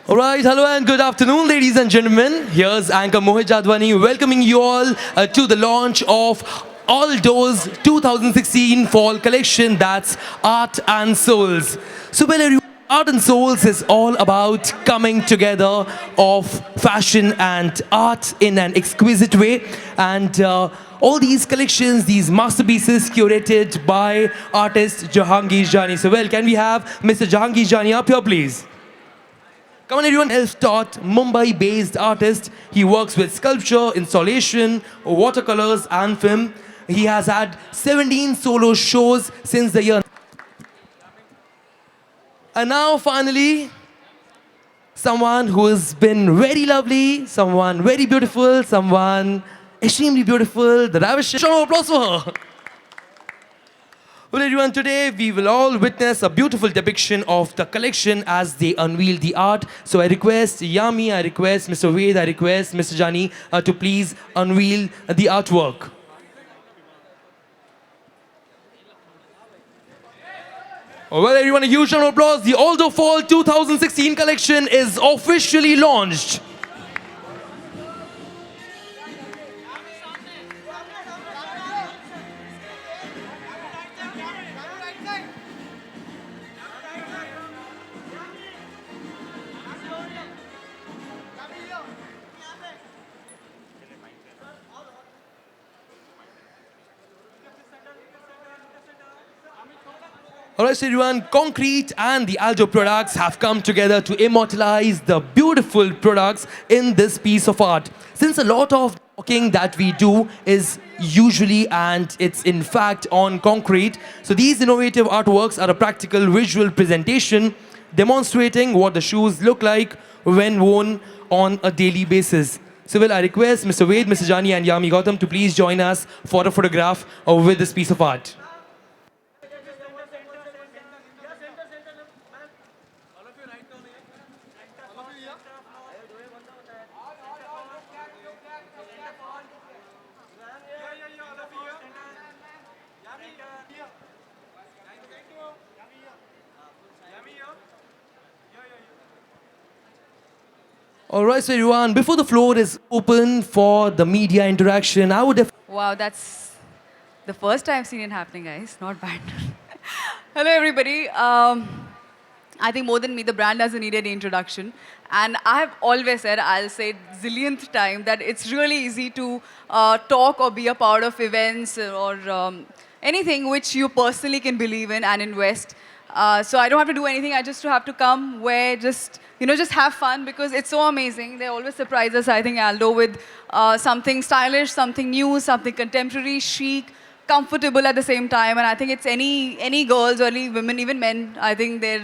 Alright, hello and good afternoon, ladies and gentlemen. Here's anchor Mohit Jadwani welcoming you all to the launch of Aldo's 2016 fall collection, that's Art and Souls. So, well, everyone, Art and Souls is all about coming together of fashion and art in an exquisite way. And all these collections, these masterpieces curated by artist Jahangir Jani. So, well, can we have Mr. Jahangir Jani up here, please? Come on, everyone. Self-taught Mumbai-based artist. He works with sculpture, installation, watercolors, and film. He has had 17 solo shows since the year. And now, finally, someone who has been very lovely, someone very beautiful, someone extremely beautiful. The ravish. Round of applause for her. Well, everyone, today we will all witness a beautiful depiction of the collection as they unveil the art. So I request Yami, I request Mr. Ved, I request Mr. Jani to please unveil the artwork. Well, everyone, a huge round of applause. The Aldo Fall 2016 collection is officially launched. Alright, so everyone, Concrete and the Aldo products have come together to immortalize the beautiful products in this piece of art. Since a lot of talking that we do is usually and it's in fact on concrete, so these innovative artworks are a practical visual presentation demonstrating what the shoes look like when worn on a daily basis. So well, I request Mr. Ved, Mr. Jani and Yami Gautam to please join us for a photograph with this piece of art. Alright, so everyone, before the floor is open for the media interaction, I would have... Wow, that's the first time I've seen it happening, guys. Not bad. Hello, everybody. I think more than me, the brand doesn't need any introduction. And I have always said, I'll say it zillionth time, that it's really easy to talk or be a part of events or anything which you personally can believe in and invest. So I don't have to do anything. I just have to come, wear, just have fun because it's so amazing. They always surprise us, I think, Aldo, with something stylish, something new, something contemporary, chic, comfortable at the same time. And I think it's any girls or any women, even men, I think they're,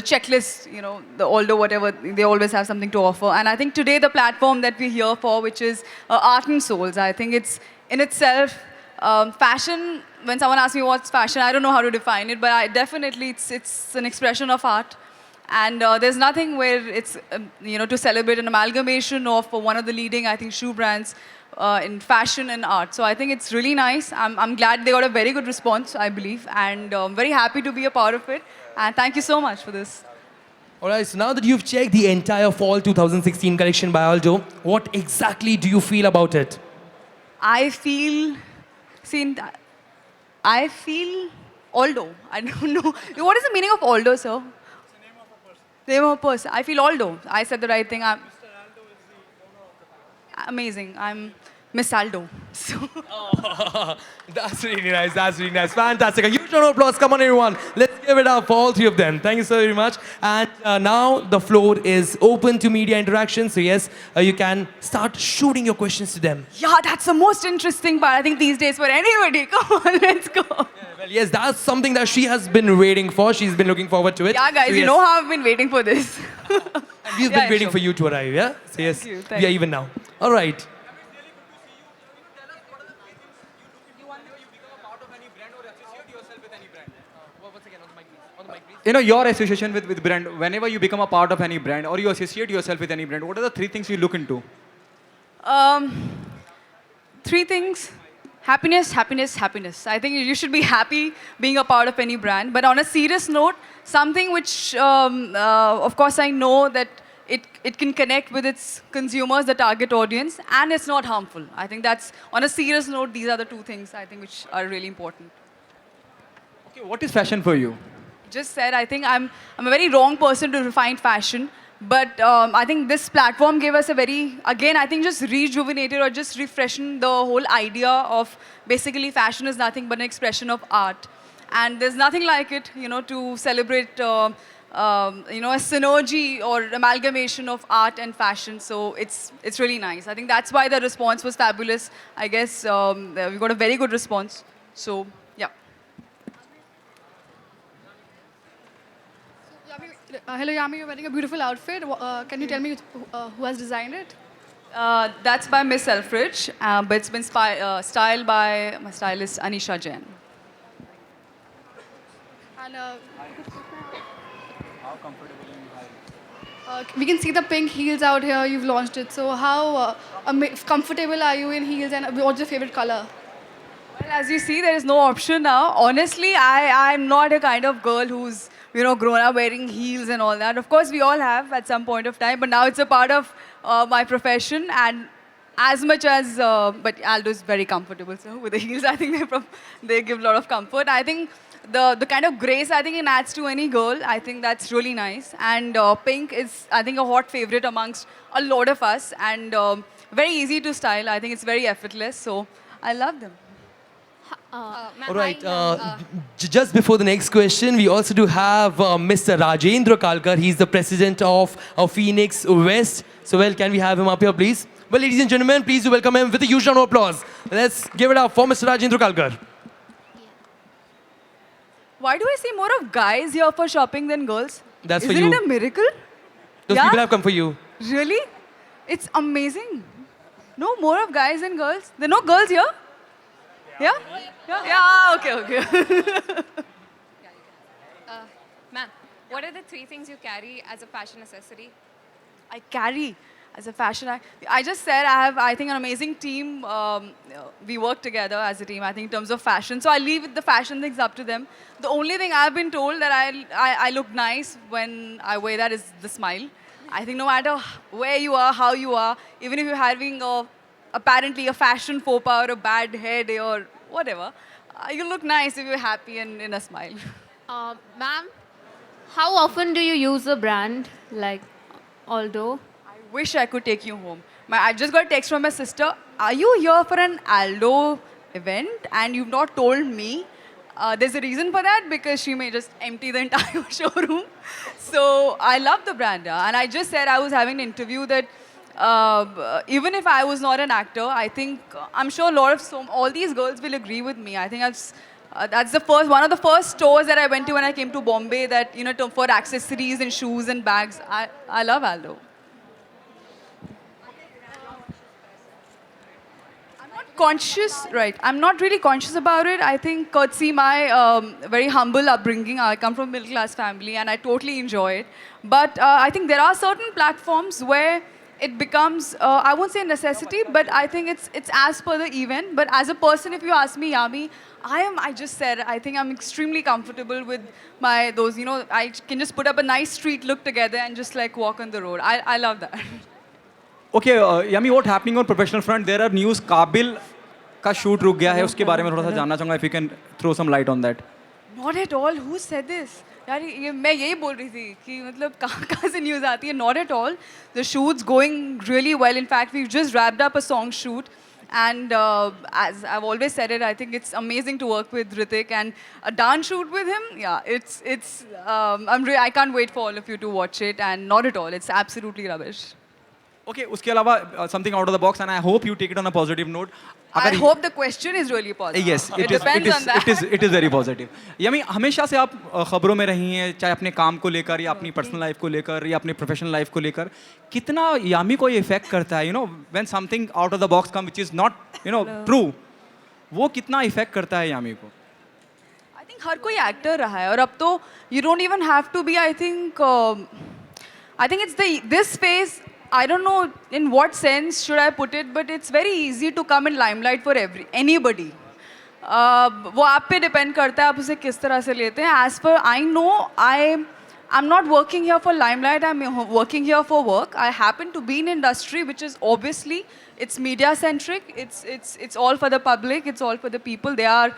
checklist, the Aldo, whatever, they always have something to offer. And I think today the platform that we're here for, which is Art and Souls, I think it's in itself, fashion, when someone asks me what's fashion, I don't know how to define it, but definitely it's an expression of art. And there's nothing where it's, to celebrate an amalgamation of one of the leading, I think, shoe brands in fashion and art. So I think it's really nice. I'm glad they got a very good response, I believe, and I'm very happy to be a part of it. And thank you so much for this. All right, so now that you've checked the entire Fall 2016 collection by Aldo, what exactly do you feel about it? I feel Aldo. I don't know. What is the meaning of Aldo, sir? Name of a person. I feel Aldo. I said the right thing. Mr. Aldo is the owner of the amazing. I'm Miss Aldo. So. Oh, that's really nice. That's really nice. Fantastic. A huge round of applause. Come on, everyone. Let's give it up for all three of them. Thank you so very much. And now the floor is open to media interaction. So yes, you can start shooting your questions to them. Yeah, that's the most interesting part, I think, these days for anybody. Come on, let's go. Yeah, well, yes, that's something that she has been waiting for. She's been looking forward to it. Yeah, guys, so, you know how I've been waiting for this. And we've been waiting for you to arrive, yeah? So yes, we are even now. All right. Your association with brand, whenever you become a part of any brand or you associate yourself with any brand, what are the three things you look into? 3 things. Happiness, happiness, happiness. I think you should be happy being a part of any brand. But on a serious note, something which, of course, I know that it can connect with its consumers, the target audience, and it's not harmful. I think that's, on a serious note, these are the two things I think which are really important. Okay, what is fashion for you? Just said, I think I'm a very wrong person to define fashion. But I think this platform gave us a very, again, I think just rejuvenated or just refreshing the whole idea of basically fashion is nothing but an expression of art. And there's nothing like it, to celebrate, a synergy or amalgamation of art and fashion. So it's really nice. I think that's why the response was fabulous. I guess we got a very good response. So, yeah. Hello, Yami. You're wearing a beautiful outfit. Can you tell me who has designed it? That's by Miss Selfridge, but it's been styled by my stylist Anisha Jain. And we can see the pink heels out here. You've launched it. So how comfortable are you in heels, and what's your favorite color? Well, as you see, there is no option now. Honestly, I'm not a kind of girl who's grown up wearing heels and all that. Of course, we all have at some point of time, but now it's a part of my profession. And as much as, but Aldo is very comfortable, so with the heels, I think they give a lot of comfort. I think the kind of grace I think it adds to any girl, I think that's really nice. And pink is, I think, a hot favorite amongst a lot of us, and very easy to style. I think it's very effortless, so I love them. All right. Just before the next question, we also do have Mr. Rajendra Kalkar. He's the president of Phoenix West. So, well, can we have him up here, please? Well, ladies and gentlemen, please do welcome him with a huge round of applause. Let's give it up for Mr. Rajendra Kalkar. Why do I see more of guys here for shopping than girls? That's for Isn't you. it a miracle? Those Yeah? people have come for you. Really? It's amazing. No, more of guys than girls. There are no girls here? Yeah? Yeah, okay. Ma'am, what are the 3 things you carry as a fashion accessory? I carry as a fashion. I just said I have, I think, an amazing team. We work together as a team, I think, in terms of fashion. So I leave the fashion things up to them. The only thing I've been told that I look nice when I wear that is the smile. I think no matter where you are, how you are, even if you're having apparently a fashion faux pas or a bad hair day or whatever, you look nice if you're happy and in a smile. Ma'am, how often do you use a brand like Aldo? I wish I could take you home. I just got a text from my sister. Are you here for an Aldo event and you've not told me? There's a reason for that, because she may just empty the entire showroom. So I love the brand. And I just said I was having an interview that even if I was not an actor, I think I'm sure all these girls will agree with me. I think that's one of the first stores that I went to when I came to Bombay that for accessories and shoes and bags. I love Aldo. I'm not really conscious about it. I think courtesy my very humble upbringing. I come from a middle class family and I totally enjoy it. But I think there are certain platforms where it becomes, I won't say a necessity, but I think it's as per the event. But as a person, if you ask me, Yami, I just said, I think I'm extremely comfortable with those, I can just put up a nice street look together and just like walk on the road. I love that. Okay, Yami, what happening on professional front? There are news, Kabil का shoot रुक गया है, उसके बारे में थोड़ा सा जानना चाहूँगा, if you can throw some light on that. Not at all. Who said this? यार मैं यही बोल रही थी कि मतलब कहाँ से न्यूज़ आती है. Not at all. The shoot's going really well. In fact, we've just wrapped up a song shoot. And as I've always said it, I think it's amazing to work with Hrithik, and a dance shoot with him. Yeah, I can't wait for all of you to watch it. And not at all. It's absolutely rubbish. Okay, उसके अलावा something out of the box, and I hope you take it on a positive note. I hope the question is really positive. Yes, it depends on that. It is very positive. यामी हमेशा से आप खबरों में रही हैं, चाहे अपने काम को लेकर या अपनी पर्सनल लाइफ को लेकर या अपने प्रोफेशनल लाइफ को लेकर, कितना यामी को ये इफेक्ट करता है, when something out of the box comes which is not true, वो कितना इफेक्ट करता है यामी को? I think हर कोई एक्टर रहा है, और अब तो you don't even have to be, I think it's this phase I don't know in what sense should I put it, but it's very easy to come in limelight for anybody. वो आप पे depend करता है आप उसे किस तरह से लेते हैं. As per I know, I'm not working here for limelight. I'm working here for work. I happen to be in industry which is obviously it's media centric. It's all for the public. It's all for the people. They're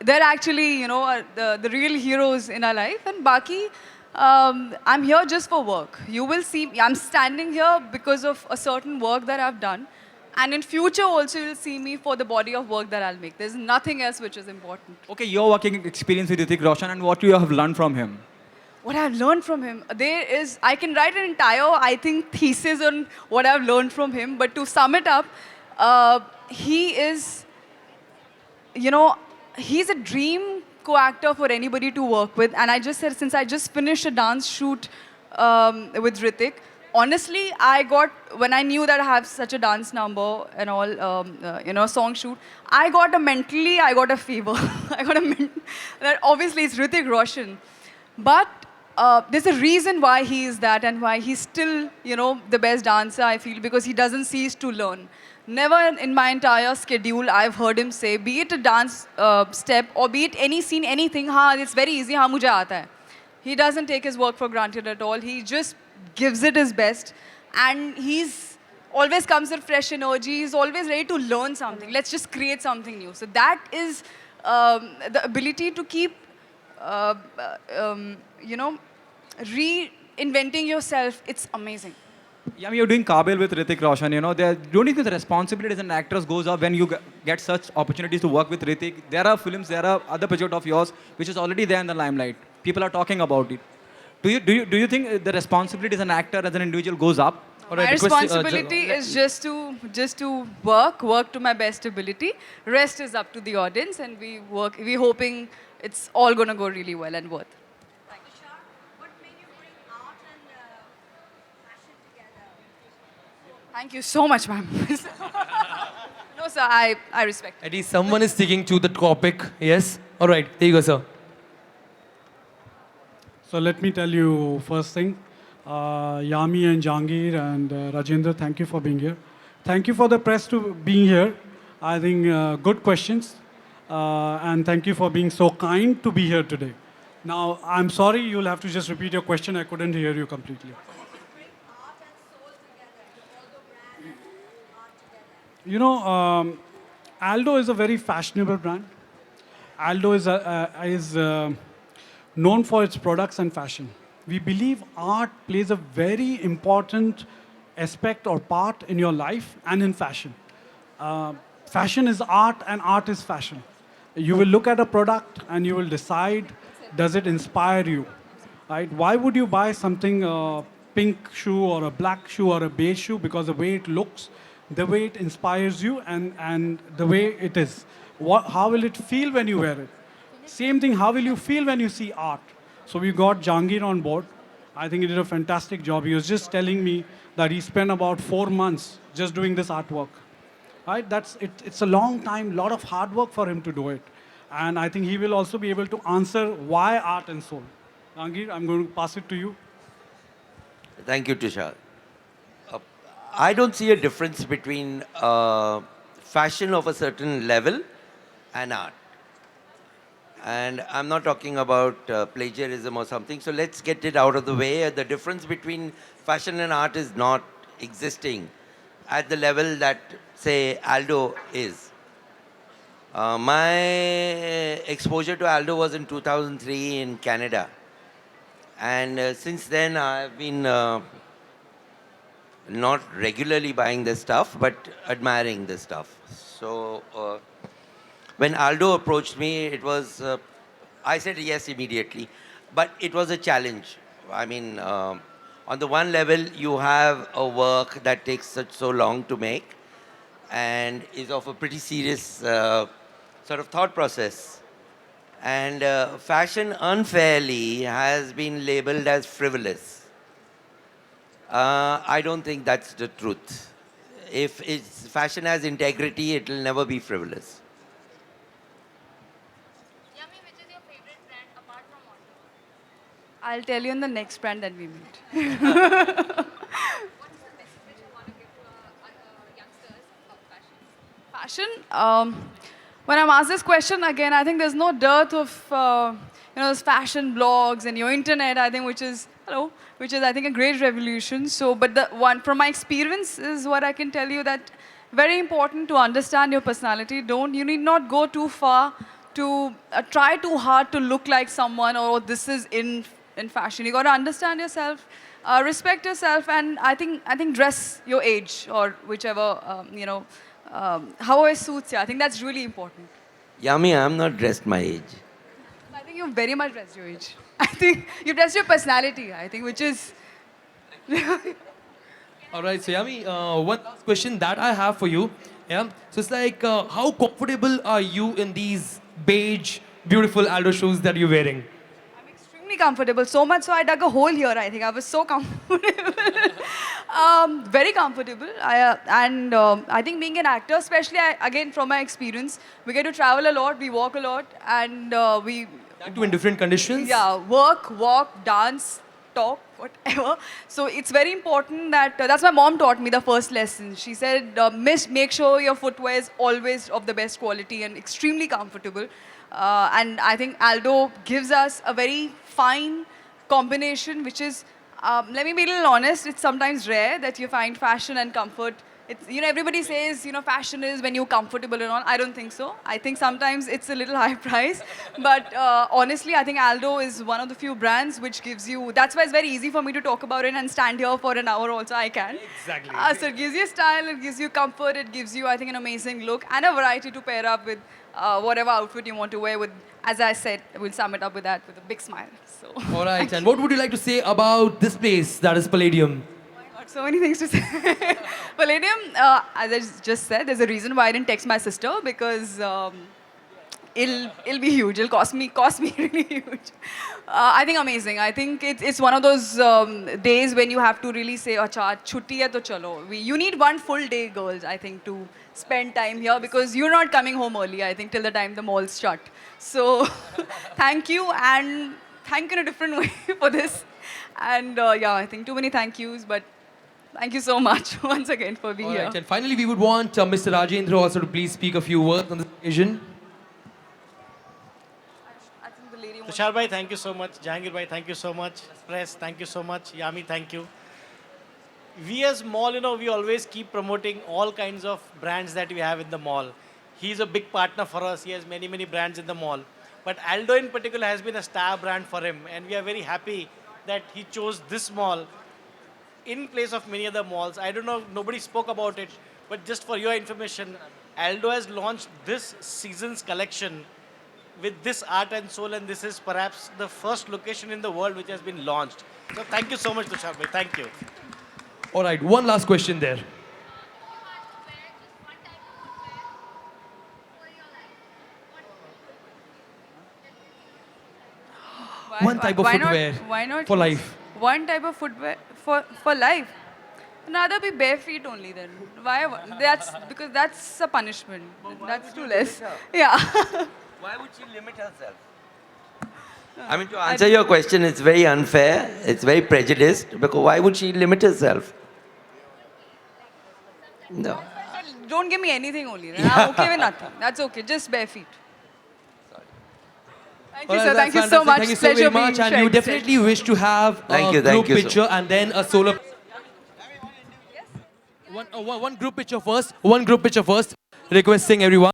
actually the real heroes in our life. And Baki, I'm here just for work. You will see I'm standing here because of a certain work that I've done. And in future also you'll see me for the body of work that I'll make. There's nothing else which is important. Okay, your working experience with Hrithik Roshan and what you have learned from him. What I've learned from him, I can write an entire, I think, thesis on what I've learned from him. But to sum it up, he is, he's a dream co-actor for anybody to work with. And I just said, since I just finished a dance shoot with Hrithik, honestly, when I knew that I have such a dance number and all, song shoot, I got a fever. That obviously it's Hrithik Roshan. But there's a reason why he is that and why he's still, the best dancer, I feel, because he doesn't cease to learn. Never in my entire schedule I've heard him say, be it a dance step or be it any scene, anything, it's very easy, mujhe aata hai. He doesn't take his work for granted at all. He just gives it his best. And he's always comes with fresh energy. He's always ready to learn something. Let's just create something new. So that is the ability to keep reinventing yourself. It's amazing. Yeah, you're doing Kabil with Hrithik Roshan. Don't you think the responsibility as an actress goes up when you get such opportunities to work with Hrithik? There are films, there are other projects of yours which is already there in the limelight. People are talking about it. Do you think the responsibility as an actor, as an individual, goes up? My responsibility is just to work to my best ability. Rest is up to the audience, and we're hoping it's all gonna go really well and worth. What made you bring art and fashion together? Thank you so much, ma'am. No, sir, I respect. At least someone is sticking to the topic. Yes? All right. There you go, sir. So let me tell you first thing, Yami and Jahangir and Rajendra, thank you for being here. Thank you for the press to being here. I think good questions. And thank you for being so kind to be here today. Now, I'm sorry, you'll have to just repeat your question. I couldn't hear you completely. Bring art and soul together, all the brands and art together. Aldo is a very fashionable brand. Aldo is known for its products and fashion. We believe art plays a very important aspect or part in your life and in fashion. Fashion is art and art is fashion. You will look at a product and you will decide, does it inspire you? Right? Why would you buy something, a pink shoe or a black shoe or a beige shoe? Because the way it looks, the way it inspires you and the way it is. How will it feel when you wear it? Same thing, how will you feel when you see art? So we got Jahangir on board. I think he did a fantastic job. He was just telling me that he spent about 4 months just doing this artwork. Right? It's a long time, lot of hard work for him to do it. And I think he will also be able to answer why art and soul. Jahangir, I'm going to pass it to you. Thank you, Tushar. I don't see a difference between fashion of a certain level and art. And I'm not talking about plagiarism or something, so let's get it out of the way. The difference between fashion and art is not existing at the level that, say, Aldo is. My exposure to Aldo was in 2003 in Canada. And since then, I've been not regularly buying this stuff, but admiring this stuff. So when Aldo approached me, it was, I said yes immediately, but it was a challenge. I mean, on the one level, you have a work that takes so long to make and is of a pretty serious sort of thought process. And fashion unfairly has been labeled as frivolous. I don't think that's the truth. If fashion has integrity, it will never be frivolous. Yami, which is your favorite brand apart from Aldo? I'll tell you in the next brand that we meet. Fashion. When I'm asked this question again, I think there's no dearth of those fashion blogs and your internet. I think which is I think a great revolution. So, but the one from my experience is what I can tell you that very important to understand your personality. You need not go too far to try too hard to look like someone or this is in fashion. You got to understand yourself. Respect yourself, and I think dress your age or whichever however suits you. I think that's really important. Yami, I'm not dressed my age. I think you've very much dressed your age. I think you've dressed your personality. I think which is All right, so Yami, one last question that I have for you. Yeah, so it's like, how comfortable are you in these beige, beautiful Aldo shoes that you're wearing? extremely comfortable. So much so I dug a hole here. I think I was so comfortable. Very comfortable. I think being an actor, especially again from my experience, we get to travel a lot, we walk a lot, and we That too in different conditions. yeah, work, walk, dance, talk, whatever. So it's very important that that's my mom taught me the first lesson. She said, make sure your footwear is always of the best quality and extremely comfortable. And I think Aldo gives us a very fine combination, which is, let me be a little honest, it's sometimes rare that you find fashion and comfort. It's, everybody says, fashion is when you're comfortable and all. I don't think so. I think sometimes it's a little high price. But honestly, I think Aldo is one of the few brands which gives you, that's why it's very easy for me to talk about it and stand here for an hour also, I can. Exactly. So it gives you style, it gives you comfort, it gives you, I think, an amazing look and a variety to pair up with whatever outfit you want to wear with. As I said, we'll sum it up with that with a big smile. So. All right, and what would you like to say about this place that is Palladium? Got so many things to say. Palladium, as I just said, there's a reason why I didn't text my sister because it'll be huge. It'll cost me really huge. I think amazing. I think it's one of those days when you have to really say, "Acha, chutti hai to chalo." You need one full day, girls. I think to spend time here because you're not coming home early. I think till the time the mall's shut. So thank you and thank you in a different way for this. And yeah, I think too many thank yous, but. Thank you so much once again for being All here. right, and finally, we would want Mr. Rajendra also to please speak a few words on this occasion. I think the lady wants- Tushar bhai, thank you so much. Jahangir bhai, thank you so much. Press, thank you so much. Yami, thank you. We as mall, we always keep promoting all kinds of brands that we have in the mall. He's a big partner for us. He has many, many brands in the mall. But Aldo in particular has been a star brand for him. And we are very happy that he chose this mall in place of many other malls. I don't know, nobody spoke about it, but just for your information, Aldo has launched this season's collection with this art and soul, and this is perhaps the first location in the world which has been launched. So thank you so much, Tushar bhai. Thank you. All right, one last question there. One type of footwear why not for choose life. One type of footwear for life. Rather be bare feet only then. Why? That's because that's a punishment. That's too less. Yeah. Why would she limit herself? I mean, to answer your question, it's very unfair. It's very prejudiced. Because why would she limit herself? No. Don't give me anything only. Then. I'm okay with nothing. That's okay. Just bare feet. Thank you, All right, sir. that's Thank you so fantastic. much. Thank you so Pleasure very much. being And you shared. definitely wish to have Thank a you, thank group you so picture and then a solo. One group picture first. One group picture first. Requesting everyone.